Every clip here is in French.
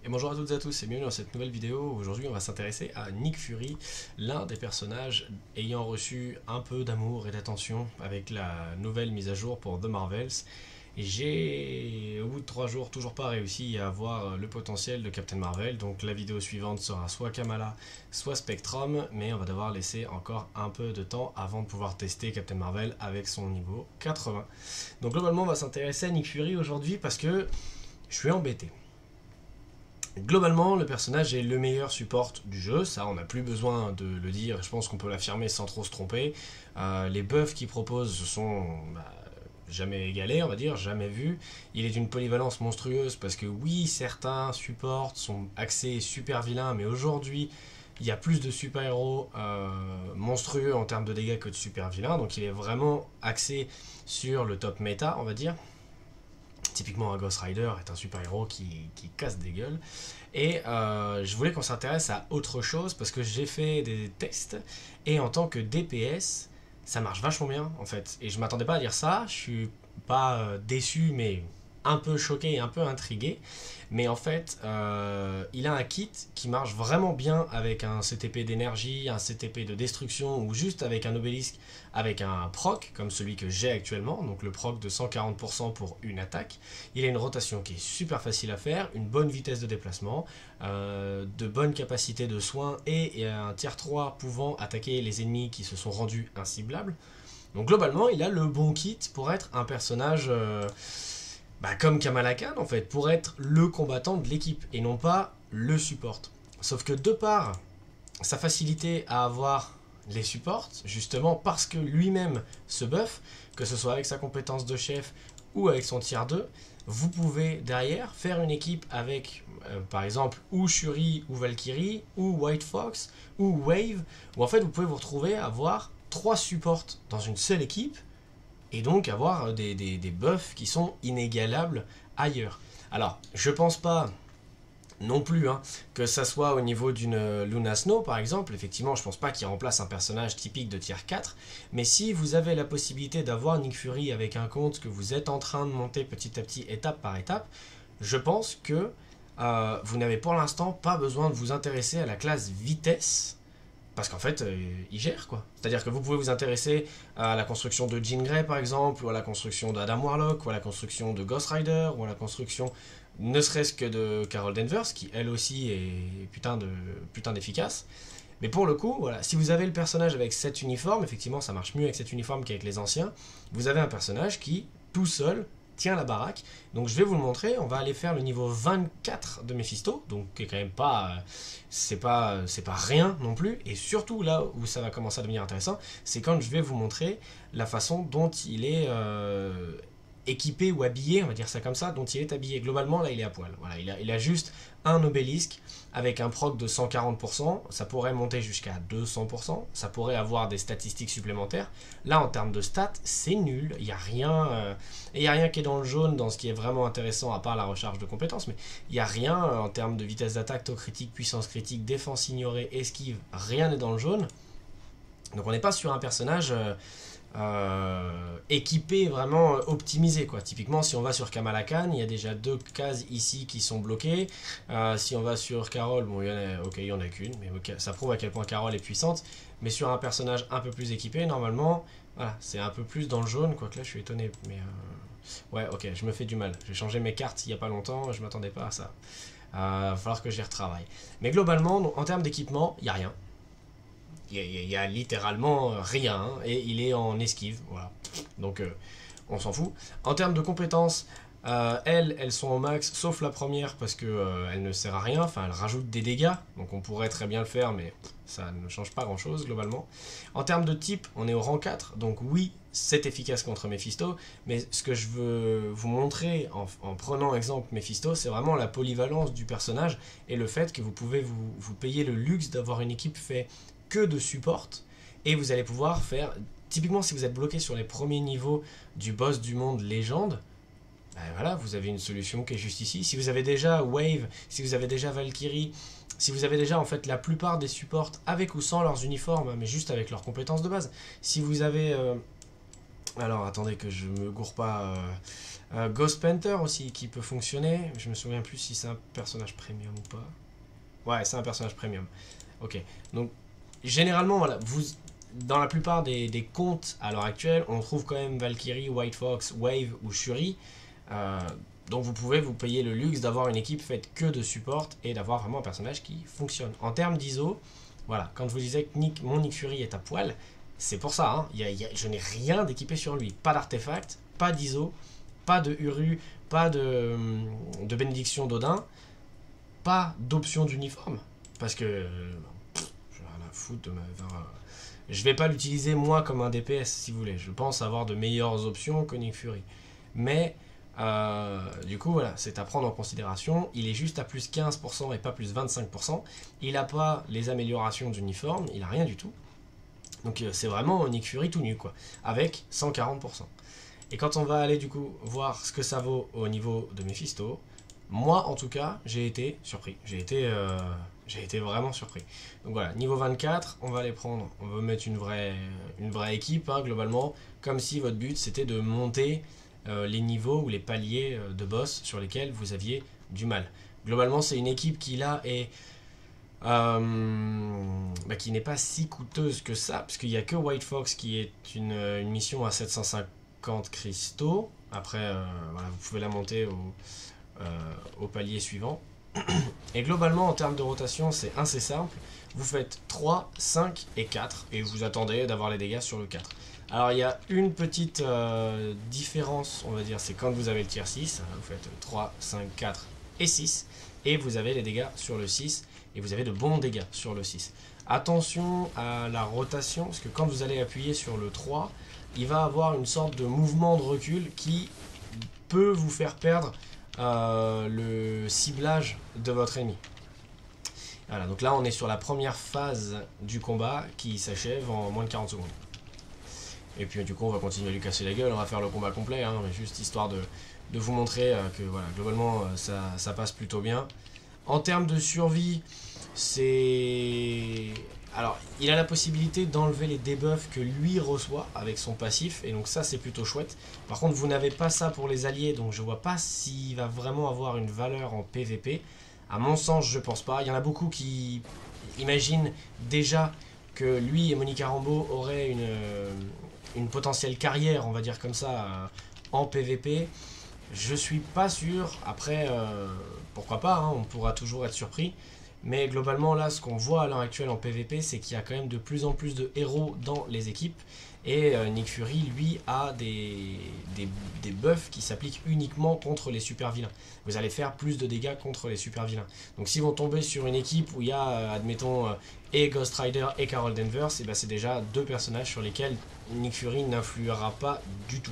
Et bonjour à toutes et à tous et bienvenue dans cette nouvelle vidéo. Aujourd'hui on va s'intéresser à Nick Fury, l'un des personnages ayant reçu un peu d'amour et d'attention avec la nouvelle mise à jour pour The Marvels. Et j'ai, au bout de 3 jours, toujours pas réussi à avoir le potentiel de Captain Marvel. Donc la vidéo suivante sera soit Kamala, soit Spectrum. Mais on va devoir laisser encore un peu de temps avant de pouvoir tester Captain Marvel avec son niveau 80. Donc globalement on va s'intéresser à Nick Fury aujourd'hui parce que je suis embêté. Globalement, le personnage est le meilleur support du jeu, ça on n'a plus besoin de le dire, je pense qu'on peut l'affirmer sans trop se tromper. Les buffs qu'il propose sont jamais égalés, on va dire, jamais vus. Il est d'une polyvalence monstrueuse parce que oui, certains supports sont axés super vilains, mais aujourd'hui, il y a plus de super-héros monstrueux en termes de dégâts que de super vilains, donc il est vraiment axé sur le top méta, on va dire. Typiquement, un Ghost Rider est un super-héros qui casse des gueules. Et je voulais qu'on s'intéresse à autre chose parce que j'ai fait des tests et en tant que DPS, ça marche vachement bien en fait. Et je m'attendais pas à dire ça, je suis pas déçu mais un peu choqué et un peu intrigué. Mais en fait, il a un kit qui marche vraiment bien avec un CTP d'énergie, un CTP de destruction ou juste avec un obélisque avec un proc comme celui que j'ai actuellement, donc le proc de 140% pour une attaque. Il a une rotation qui est super facile à faire, une bonne vitesse de déplacement, de bonnes capacités de soins et un tier 3 pouvant attaquer les ennemis qui se sont rendus inciblables. Donc globalement, il a le bon kit pour être un personnage comme Kamala Khan en fait, pour être le combattant de l'équipe et non pas le support. Sauf que de par sa facilité à avoir les supports, justement parce que lui-même se buff, que ce soit avec sa compétence de chef ou avec son tier 2, vous pouvez derrière faire une équipe avec par exemple ou Shuri ou Valkyrie ou White Fox ou Wave, où en fait vous pouvez vous retrouver à avoir 3 supports dans une seule équipe et donc avoir des buffs qui sont inégalables ailleurs. Alors, je pense pas non plus que ça soit au niveau d'une Luna Snow par exemple, effectivement je pense pas qu'il remplace un personnage typique de tier 4, mais si vous avez la possibilité d'avoir Nick Fury avec un compte que vous êtes en train de monter petit à petit, étape par étape, je pense que vous n'avez pour l'instant pas besoin de vous intéresser à la classe vitesse, parce qu'en fait, il gère quoi. C'est-à-dire que vous pouvez vous intéresser à la construction de Jean Grey par exemple, ou à la construction d'Adam Warlock, ou à la construction de Ghost Rider, ou à la construction ne serait-ce que de Carol Danvers, qui elle aussi est putain d'efficace. Mais pour le coup, voilà, si vous avez le personnage avec cet uniforme, effectivement ça marche mieux avec cet uniforme qu'avec les anciens, vous avez un personnage qui, tout seul, tient la baraque. Donc je vais vous le montrer, on va aller faire le niveau 24 de Mephisto, donc qui est quand même pas, c'est pas rien non plus, et surtout là où ça va commencer à devenir intéressant, c'est quand je vais vous montrer la façon dont il est équipé ou habillé, on va dire ça comme ça, dont il est habillé. Globalement là il est à poil, voilà, il a juste un obélisque avec un proc de 140%, ça pourrait monter jusqu'à 200%, ça pourrait avoir des statistiques supplémentaires. Là en termes de stats, c'est nul, il n'y a rien, et il n'y a rien qui est dans le jaune dans ce qui est vraiment intéressant à part la recharge de compétences, mais il n'y a rien en termes de vitesse d'attaque, taux critique, puissance critique, défense ignorée, esquive, rien n'est dans le jaune. Donc on n'est pas sur un personnage équipé, vraiment optimisé quoi. Typiquement si on va sur Kamala Khan, il y a déjà 2 cases ici qui sont bloquées. Si on va sur Carol, bon il y en a qu'une, mais okay, ça prouve à quel point Carol est puissante. Mais sur un personnage un peu plus équipé, normalement, voilà, c'est un peu plus dans le jaune, quoique là je suis étonné, mais ouais ok, je me fais du mal. J'ai changé mes cartes il n'y a pas longtemps, je m'attendais pas à ça. Va falloir que j'y retravaille. Mais globalement, en termes d'équipement, il n'y a rien. Il y a littéralement rien, et il est en esquive, voilà. Donc on s'en fout. En termes de compétences, elles sont au max, sauf la première parce que elle ne sert à rien, enfin elle rajoute des dégâts, donc on pourrait très bien le faire, mais ça ne change pas grand chose globalement. En termes de type, on est au rang 4, donc oui, c'est efficace contre Mephisto, mais ce que je veux vous montrer en prenant exemple Mephisto, c'est vraiment la polyvalence du personnage et le fait que vous pouvez vous payer le luxe d'avoir une équipe faite que de support, et vous allez pouvoir faire, typiquement si vous êtes bloqué sur les premiers niveaux du boss du monde légende, voilà, vous avez une solution qui est juste ici. Si vous avez déjà Wave, si vous avez déjà Valkyrie, si vous avez déjà en fait la plupart des supports avec ou sans leurs uniformes, mais juste avec leurs compétences de base, si vous avez alors attendez que je me gourre pas Ghost Panther aussi qui peut fonctionner. Je me souviens plus si c'est un personnage premium ou pas. Ouais, c'est un personnage premium. Ok. Donc, généralement, voilà, dans la plupart des comptes à l'heure actuelle, on trouve quand même Valkyrie, White Fox, Wave ou Shuri. Donc, vous pouvez vous payer le luxe d'avoir une équipe faite que de support et d'avoir vraiment un personnage qui fonctionne. En termes d'ISO, voilà, quand je vous disais que mon Nick Fury est à poil, c'est pour ça. Hein, je n'ai rien d'équipé sur lui. Pas d'artefact, pas d'ISO, pas de Uru, pas de bénédiction d'Odin, pas d'option d'uniforme. Parce que j'ai rien à foutre de ma. Je vais pas l'utiliser moi comme un DPS si vous voulez. Je pense avoir de meilleures options que Nick Fury. Mais du coup voilà, c'est à prendre en considération. Il est juste à plus 15% et pas plus 25%. Il n'a pas les améliorations d'uniforme, il n'a rien du tout. Donc c'est vraiment Nick Fury tout nu quoi. Avec 140%. Et quand on va aller du coup voir ce que ça vaut au niveau de Mephisto, moi en tout cas j'ai été surpris. J'ai été vraiment surpris. Donc voilà, niveau 24, on va les prendre. On va mettre une vraie équipe hein, globalement. Comme si votre but c'était de monter les niveaux ou les paliers de boss sur lesquels vous aviez du mal. Globalement c'est une équipe qui là est... qui n'est pas si coûteuse que ça, parce qu'il n'y a que White Fox qui est une mission à 750 cristaux. Après, voilà, vous pouvez la monter au palier suivant. Et globalement, en termes de rotation, c'est assez simple. Vous faites 3, 5 et 4, et vous attendez d'avoir les dégâts sur le 4. Alors, il y a une petite différence, on va dire, c'est quand vous avez le tier 6, vous faites 3, 5, 4 et 6, et vous avez les dégâts sur le 6, et vous avez de bons dégâts sur le 6. Attention à la rotation, parce que quand vous allez appuyer sur le 3, il va avoir une sorte de mouvement de recul qui peut vous faire perdre le ciblage de votre ennemi. Voilà, donc là on est sur la première phase du combat qui s'achève en moins de 40 secondes. Et puis du coup on va continuer à lui casser la gueule, on va faire le combat complet, hein, mais juste histoire de vous montrer que voilà, globalement ça passe plutôt bien. En termes de survie, c'est... Alors, il a la possibilité d'enlever les debuffs que lui reçoit avec son passif, et donc ça c'est plutôt chouette. Par contre, vous n'avez pas ça pour les alliés, donc je vois pas s'il va vraiment avoir une valeur en PVP. À mon sens, je pense pas. Il y en a beaucoup qui imaginent déjà que lui et Monica Rambeau auraient une potentielle carrière, on va dire comme ça, en PVP. Je suis pas sûr. Après, pourquoi pas, hein, on pourra toujours être surpris. Mais globalement, là, ce qu'on voit à l'heure actuelle en PvP, c'est qu'il y a quand même de plus en plus de héros dans les équipes. Et Nick Fury, lui, a des buffs qui s'appliquent uniquement contre les super vilains. Vous allez faire plus de dégâts contre les super vilains. Donc si vous tombez sur une équipe où il y a, admettons, et Ghost Rider et Carol Danvers, et ben c'est déjà deux personnages sur lesquels Nick Fury n'influera pas du tout.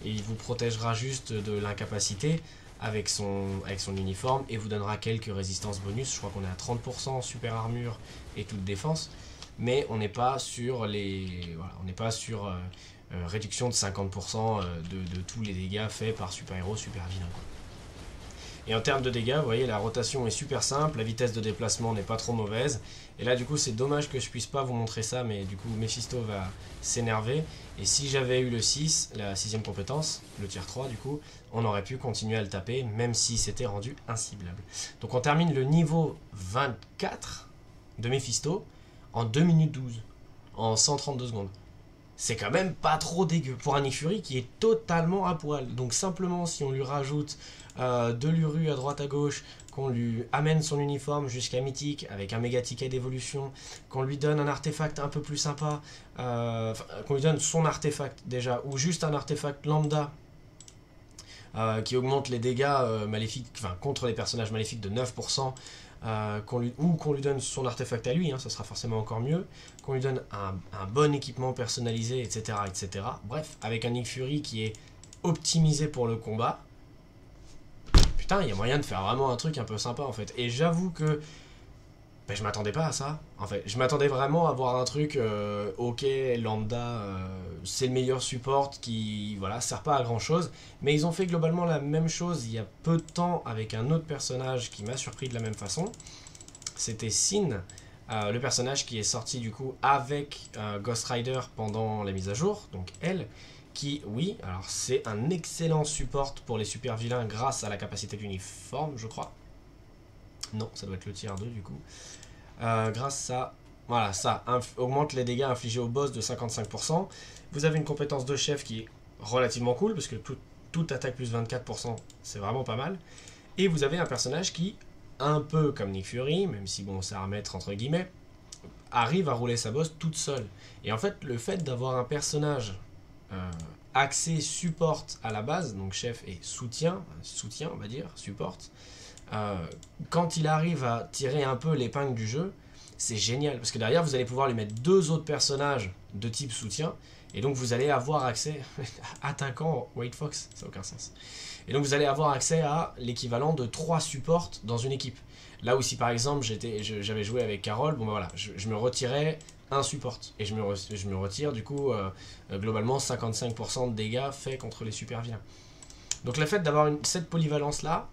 Et il vous protégera juste de l'incapacité avec son uniforme et vous donnera quelques résistances bonus. Je crois qu'on est à 30% super armure et toute défense, mais on n'est pas sur on n'est pas sur réduction de 50% de tous les dégâts faits par super héros super vilain. Et en termes de dégâts, vous voyez, la rotation est super simple, la vitesse de déplacement n'est pas trop mauvaise. Et là, du coup, c'est dommage que je puisse pas vous montrer ça, mais du coup, Mephisto va s'énerver. Et si j'avais eu le 6, la 6ème compétence, le tier 3, du coup, on aurait pu continuer à le taper, même si c'était rendu inciblable. Donc on termine le niveau 24 de Mephisto en 2 minutes 12, en 132 secondes. C'est quand même pas trop dégueu pour un Nick Fury qui est totalement à poil. Donc simplement, si on lui rajoute de l'Uru à droite à gauche, qu'on lui amène son uniforme jusqu'à mythique avec un méga ticket d'évolution, qu'on lui donne un artefact un peu plus sympa, qu'on lui donne son artefact déjà, ou juste un artefact lambda qui augmente les dégâts maléfiques, contre les personnages maléfiques de 9%, ou qu'on lui donne son artefact à lui, hein, ça sera forcément encore mieux, qu'on lui donne un bon équipement personnalisé, etc., etc. Bref, avec un Nick Fury qui est optimisé pour le combat, putain, il y a moyen de faire vraiment un truc un peu sympa en fait. Et j'avoue que je m'attendais pas à ça. En fait, je m'attendais vraiment à voir un truc ok, lambda, c'est le meilleur support qui, voilà, sert pas à grand chose. Mais ils ont fait globalement la même chose il y a peu de temps avec un autre personnage qui m'a surpris de la même façon. C'était Sin, le personnage qui est sorti du coup avec Ghost Rider pendant la mise à jour, donc elle, qui, oui, alors c'est un excellent support pour les super vilains grâce à la capacité d'uniforme, je crois. Non, ça doit être le tier 2 du coup. Grâce à... Voilà, ça augmente les dégâts infligés au boss de 55%. Vous avez une compétence de chef qui est relativement cool, parce que toute attaque plus 24%, c'est vraiment pas mal. Et vous avez un personnage qui, un peu comme Nick Fury, même si bon, c'est à remettre entre guillemets, arrive à rouler sa bosse toute seule. Et en fait, le fait d'avoir un personnage axé support à la base, donc chef et soutien on va dire, support, quand il arrive à tirer un peu l'épingle du jeu, c'est génial, parce que derrière vous allez pouvoir lui mettre 2 autres personnages de type soutien, et donc vous allez avoir accès, attaquant White Fox, ça n'a aucun sens, et donc vous allez avoir accès à l'équivalent de 3 supports dans une équipe. Là où si par exemple j'avais joué avec Carole, bon ben voilà, je me retirais un support, et je me retire du coup globalement 55% de dégâts faits contre les super vilains. Donc le fait d'avoir cette polyvalence là,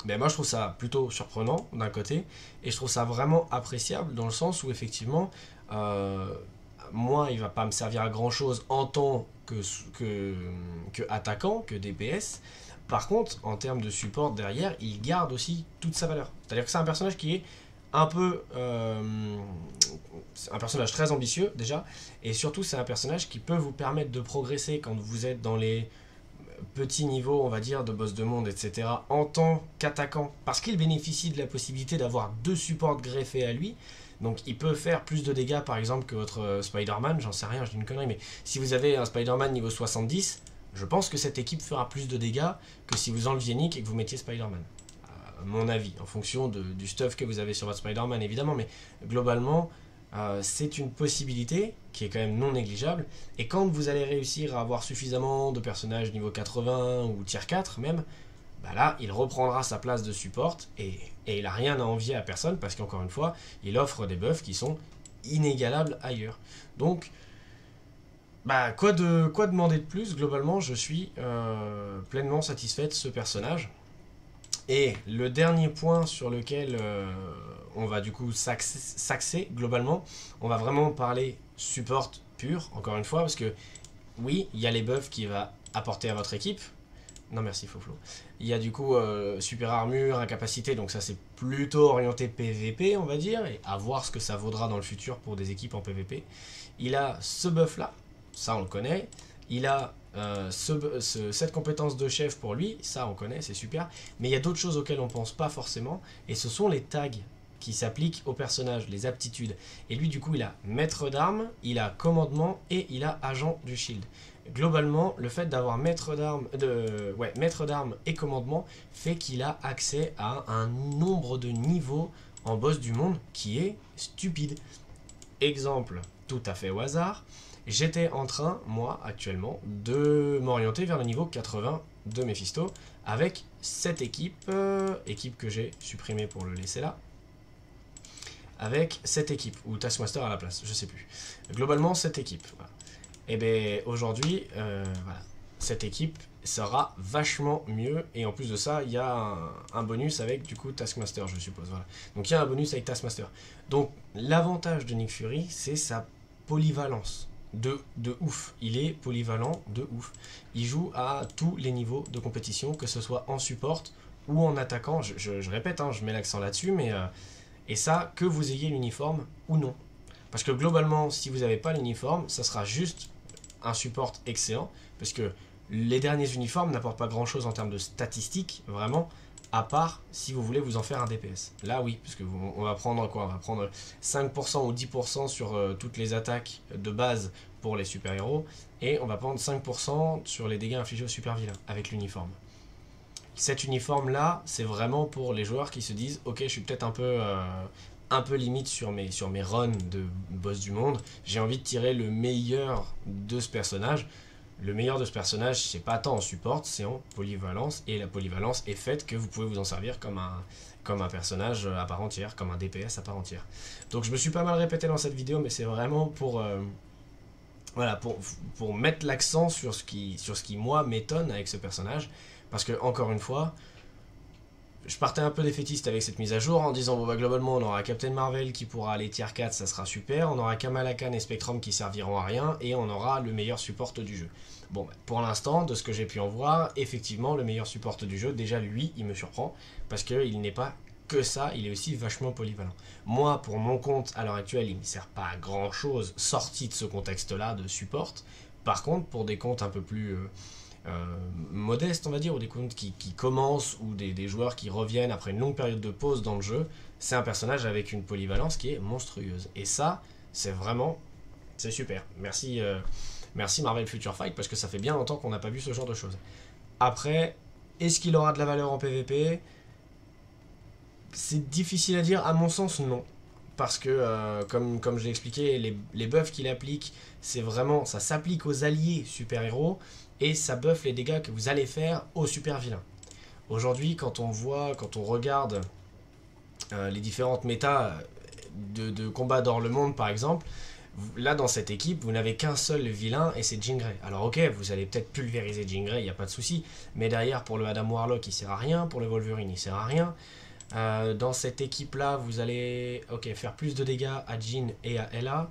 ben moi je trouve ça plutôt surprenant d'un côté, et je trouve ça vraiment appréciable dans le sens où effectivement moi il va pas me servir à grand chose en tant que attaquant, que DPS. Par contre en termes de support derrière, il garde aussi toute sa valeur, c'est à dire que c'est un personnage qui est un peu un personnage très ambitieux déjà, et surtout c'est un personnage qui peut vous permettre de progresser quand vous êtes dans les petit niveau, on va dire, de boss de monde, etc., en tant qu'attaquant, parce qu'il bénéficie de la possibilité d'avoir 2 supports greffés à lui. Donc il peut faire plus de dégâts, par exemple, que votre Spider-Man, j'en sais rien, je dis une connerie, mais si vous avez un Spider-Man niveau 70, je pense que cette équipe fera plus de dégâts que si vous enleviez Nick et que vous mettiez Spider-Man. À mon avis, en fonction du stuff que vous avez sur votre Spider-Man, évidemment, mais globalement, c'est une possibilité qui est quand même non négligeable, et quand vous allez réussir à avoir suffisamment de personnages niveau 80 ou tier 4 même, bah là il reprendra sa place de support, et il a rien à envier à personne, parce qu'encore une fois il offre des buffs qui sont inégalables ailleurs. Donc bah quoi demander de plus? Globalement je suis pleinement satisfait de ce personnage. Et le dernier point sur lequel on va du coup s'axer globalement, on va vraiment parler support pur, encore une fois, parce que oui, il y a les buffs qu'il va apporter à votre équipe. Non merci Foflo. Il y a du coup super armure, incapacité, donc ça c'est plutôt orienté PVP on va dire, et à voir ce que ça vaudra dans le futur pour des équipes en PVP. Il a ce buff là, ça on le connaît. Il a cette compétence de chef pour lui, ça on connaît, c'est super. Mais il y a d'autres choses auxquelles on pense pas forcément, et ce sont les tags qui s'appliquent au personnage, les aptitudes. Et lui du coup il a maître d'armes, il a commandement, et il a agent du shield. Globalement, le fait d'avoir maître d'armes et commandement fait qu'il a accès à un nombre de niveaux en boss du monde qui est stupide. Exemple tout à fait au hasard, j'étais en train, moi, actuellement, de m'orienter vers le niveau 80 de Mephisto avec cette équipe, équipe que j'ai supprimée pour le laisser là, avec cette équipe, ou Taskmaster à la place, je sais plus. Globalement, cette équipe. Voilà. Et bien, aujourd'hui, voilà, cette équipe sera vachement mieux, et en plus de ça, il y a un bonus avec, du coup, Taskmaster, je suppose. Voilà. Donc, il y a un bonus avec Taskmaster. Donc, l'avantage de Nick Fury, c'est sa polyvalence. De ouf, il est polyvalent de ouf. Il joue à tous les niveaux de compétition, que ce soit en support ou en attaquant. Je répète, hein, je mets l'accent là-dessus, mais et ça, que vous ayez l'uniforme ou non. Parce que globalement, si vous n'avez pas l'uniforme, ça sera juste un support excellent, parce que les derniers uniformes n'apportent pas grand-chose en termes de statistiques, vraiment, à part si vous voulez vous en faire un DPS. Là oui, parce que on va prendre quoi? On va prendre 5% ou 10% sur toutes les attaques de base pour les super-héros, et on va prendre 5% sur les dégâts infligés aux super-vilains avec l'uniforme. Cet uniforme-là, c'est vraiment pour les joueurs qui se disent « Ok, je suis peut-être un peu limite sur mes runs de boss du monde, j'ai envie de tirer le meilleur de ce personnage ». Le meilleur de ce personnage, c'est pas tant en support, c'est en polyvalence, et la polyvalence est faite que vous pouvez vous en servir comme un personnage à part entière, comme un DPS à part entière. Donc je me suis pas mal répété dans cette vidéo, mais c'est vraiment pour voilà, pour mettre l'accent sur ce qui moi m'étonne avec ce personnage, parce que encore une fois, je partais un peu défaitiste avec cette mise à jour en disant bon bah globalement on aura Captain Marvel qui pourra aller tier 4, ça sera super, on aura Kamala Khan et Spectrum qui serviront à rien et on aura le meilleur support du jeu. Bon, bah, pour l'instant, de ce que j'ai pu en voir, effectivement le meilleur support du jeu, déjà lui il me surprend parce qu'il n'est pas que ça, il est aussi vachement polyvalent. Moi pour mon compte à l'heure actuelle il ne sert pas à grand chose sorti de ce contexte là de support. Par contre pour des comptes un peu plus modestes, on va dire, ou des comptes qui commencent, ou des joueurs qui reviennent après une longue période de pause dans le jeu, c'est un personnage avec une polyvalence qui est monstrueuse. Et ça, c'est vraiment, c'est super. Merci, merci Marvel Future Fight, parce que ça fait bien longtemps qu'on n'a pas vu ce genre de choses. Après, est-ce qu'il aura de la valeur en PvP? C'est difficile à dire, à mon sens, non. Parce que, comme je l'ai expliqué, les buffs qu'il applique, c'est vraiment, ça s'applique aux alliés super-héros, et ça buff les dégâts que vous allez faire aux super-vilains. Aujourd'hui, quand on regarde les différentes méta de combat dans le monde, par exemple, là, dans cette équipe, vous n'avez qu'un seul vilain, et c'est Jean Grey. Alors ok, vous allez peut-être pulvériser Jean Grey, il n'y a pas de souci, mais derrière, pour le Adam Warlock, il sert à rien, pour le Wolverine, il sert à rien. Dans cette équipe-là, vous allez faire plus de dégâts à Jean et à Ella.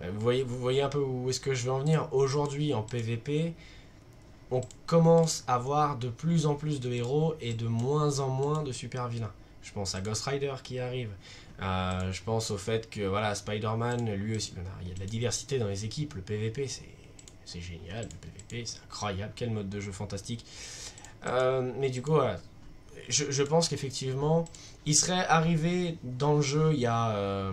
Vous voyez un peu où est-ce que je veux en venir. Aujourd'hui, en PvP, on commence à voir de plus en plus de héros et de moins en moins de super vilains. Je pense à Ghost Rider qui arrive. Je pense au fait que voilà, Spider-Man, lui aussi, il y a de la diversité dans les équipes. Le PvP, c'est génial. Le PvP, c'est incroyable. Quel mode de jeu fantastique. Mais du coup, voilà. Je pense qu'effectivement, il serait arrivé dans le jeu il y a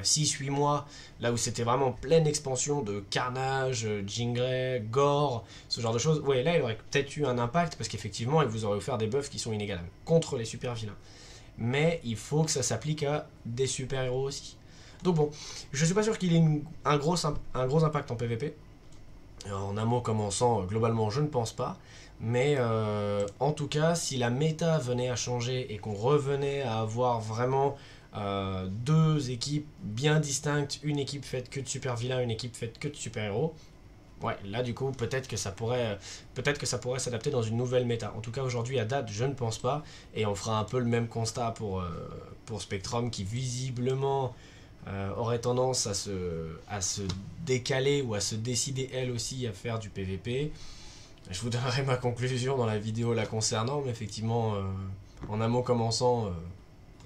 6-8 mois, là où c'était vraiment pleine expansion de carnage, Jean Grey, gore, ce genre de choses. Ouais, là il aurait peut-être eu un impact parce qu'effectivement il vous aurait offert des buffs qui sont inégalables contre les super vilains. Mais il faut que ça s'applique à des super héros aussi. Donc bon, je suis pas sûr qu'il ait un gros impact en PvP. En un mot commençant, globalement je ne pense pas. Mais en tout cas, si la méta venait à changer et qu'on revenait à avoir vraiment deux équipes bien distinctes, une équipe faite que de super vilains, une équipe faite que de super héros, ouais, là du coup peut-être que ça pourrait s'adapter dans une nouvelle méta. En tout cas aujourd'hui à date je ne pense pas, et on fera un peu le même constat pour Spectrum qui visiblement aurait tendance à se décaler ou à se décider elle aussi à faire du PVP. Je vous donnerai ma conclusion dans la vidéo la concernant, mais effectivement, en un mot commençant,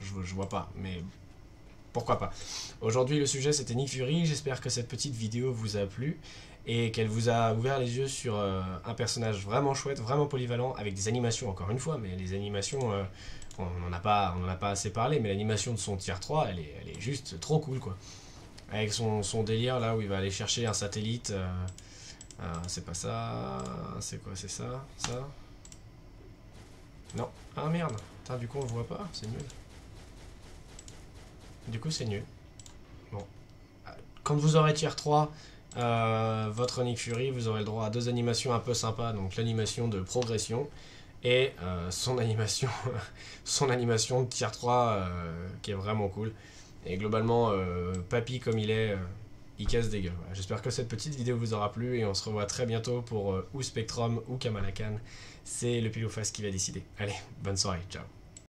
je vois pas, mais pourquoi pas. Aujourd'hui, le sujet c'était Nick Fury, j'espère que cette petite vidéo vous a plu et qu'elle vous a ouvert les yeux sur un personnage vraiment chouette, vraiment polyvalent, avec des animations encore une fois, mais les animations, on n'en a pas assez parlé, mais l'animation de son tier 3, elle est juste trop cool quoi. Avec son délire là où il va aller chercher un satellite... c'est pas ça. C'est quoi? C'est ça? Ça? Non. Ah merde. Putain, du coup on voit pas. C'est nul. Du coup c'est nul. Bon. Quand vous aurez tier 3, votre Nick Fury, vous aurez le droit à deux animations un peu sympas. Donc l'animation de progression et son animation son animation de tier 3 qui est vraiment cool. Et globalement, papy comme il est... il casse des gueules. Voilà. J'espère que cette petite vidéo vous aura plu et on se revoit très bientôt pour ou Spectrum ou Kamala Khan. C'est le pile ou face qui va décider. Allez, bonne soirée, ciao.